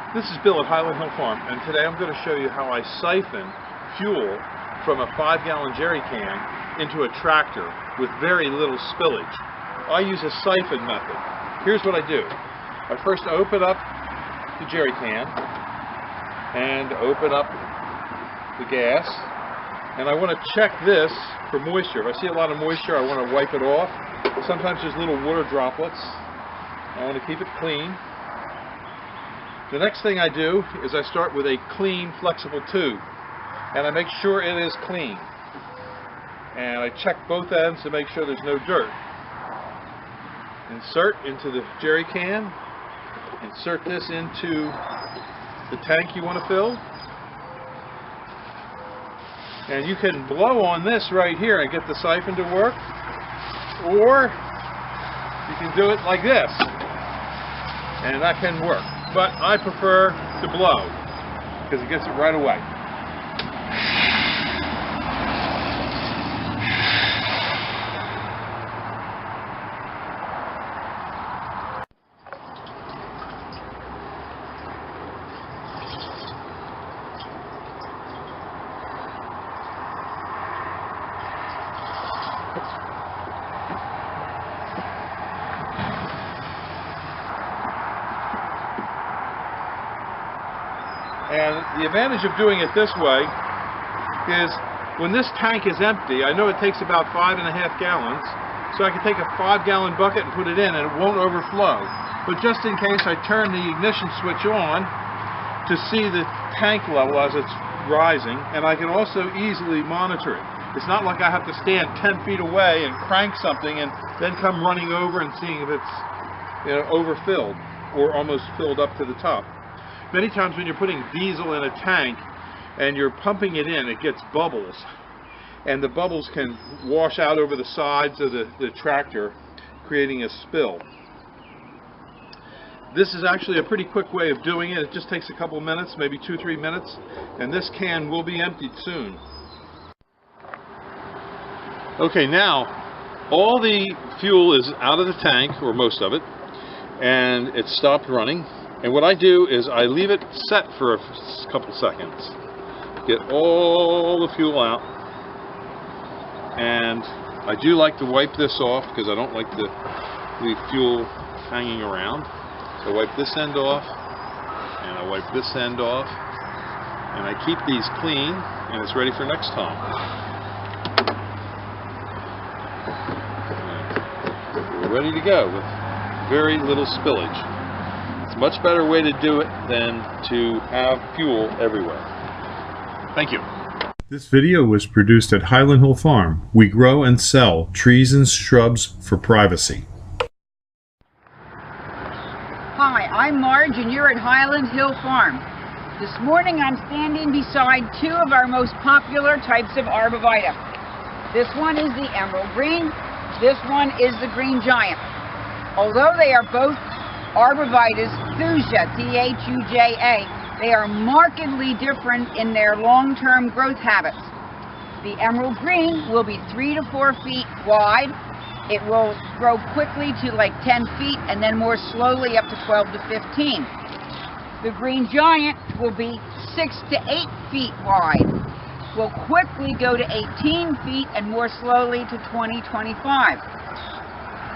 This is Bill at Highland Hill Farm, and today I'm going to show you how I siphon fuel from a 5-gallon jerry can into a tractor with very little spillage. I use a siphon method. Here's what I do. I first open up the jerry can and open up the gas, and I want to check this for moisture. If I see a lot of moisture, I want to wipe it off. Sometimes there's little water droplets. I want to keep it clean. The next thing I do is I start with a clean, flexible tube, and I make sure it is clean. And I check both ends to make sure there's no dirt. Insert into the jerry can. Insert this into the tank you want to fill. And you can blow on this right here and get the siphon to work, or you can do it like this, and that can work. But I prefer to blow because it gets it right away. And the advantage of doing it this way is when this tank is empty, I know it takes about 5.5 gallons, so I can take a 5-gallon bucket and put it in and it won't overflow. But just in case, I turn the ignition switch on to see the tank level as it's rising, and I can also easily monitor it. It's not like I have to stand 10 feet away and crank something and then come running over and seeing if it's, overfilled or almost filled up to the top. Many times when you're putting diesel in a tank and you're pumping it in, it gets bubbles. And the bubbles can wash out over the sides of the tractor, creating a spill. This is actually a pretty quick way of doing it. It just takes a couple minutes, maybe 2-3 minutes, and this can will be emptied soon. Okay, now all the fuel is out of the tank, or most of it, and it's stopped running. And what I do is I leave it set for a couple seconds. Get all the fuel out. And I do like to wipe this off because I don't like to leave fuel hanging around. So I wipe this end off, and I wipe this end off, and I keep these clean, and it's ready for next time. And we're ready to go with very little spillage. Much better way to do it than to have fuel everywhere. Thank you. This video was produced at Highland Hill Farm. We grow and sell trees and shrubs for privacy. Hi, I'm Marge and you're at Highland Hill Farm. This morning I'm standing beside two of our most popular types of arborvitae. This one is the emerald green, this one is the green giant. Although they are both arborvitaes, Thuja, T-H-U-J-A, they are markedly different in their long-term growth habits. The emerald green will be 3 to 4 feet wide. It will grow quickly to like 10 feet and then more slowly up to 12 to 15. The green giant will be 6 to 8 feet wide. Will quickly go to 18 feet and more slowly to 20-25.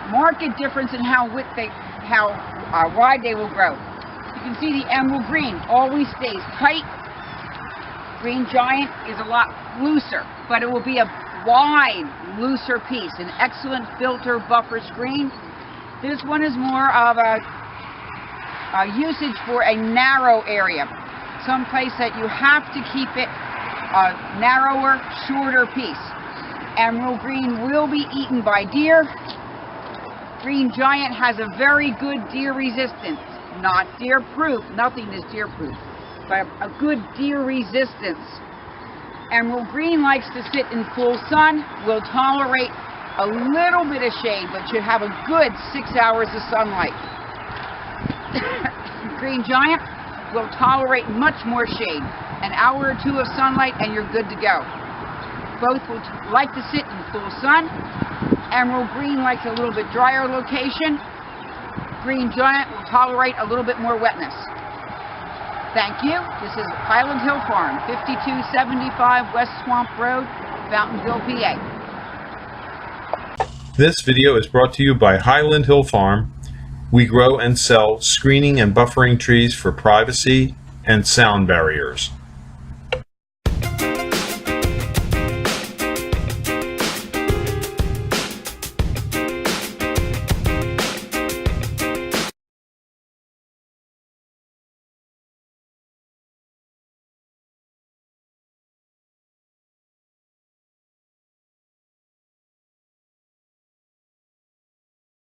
Marked difference in how wide they will grow. You can see the emerald green always stays tight. Green giant is a lot looser, but it will be a wide, looser piece, an excellent filter buffer screen. This one is more of a usage for a narrow area, someplace that you have to keep it a narrower, shorter piece. Emerald green will be eaten by deer. Green giant has a very good deer resistance, not deer proof, nothing is deer proof, but a good deer resistance. Emerald green likes to sit in full sun, will tolerate a little bit of shade, but should have a good 6 hours of sunlight. Green giant will tolerate much more shade, an hour or two of sunlight and you're good to go. Both will like to sit in full sun. Emerald green likes a little bit drier location. Green giant will tolerate a little bit more wetness. Thank you. This is Highland Hill Farm, 5275 West Swamp Road, Fountainville, PA. This video is brought to you by Highland Hill Farm. We grow and sell screening and buffering trees for privacy and sound barriers.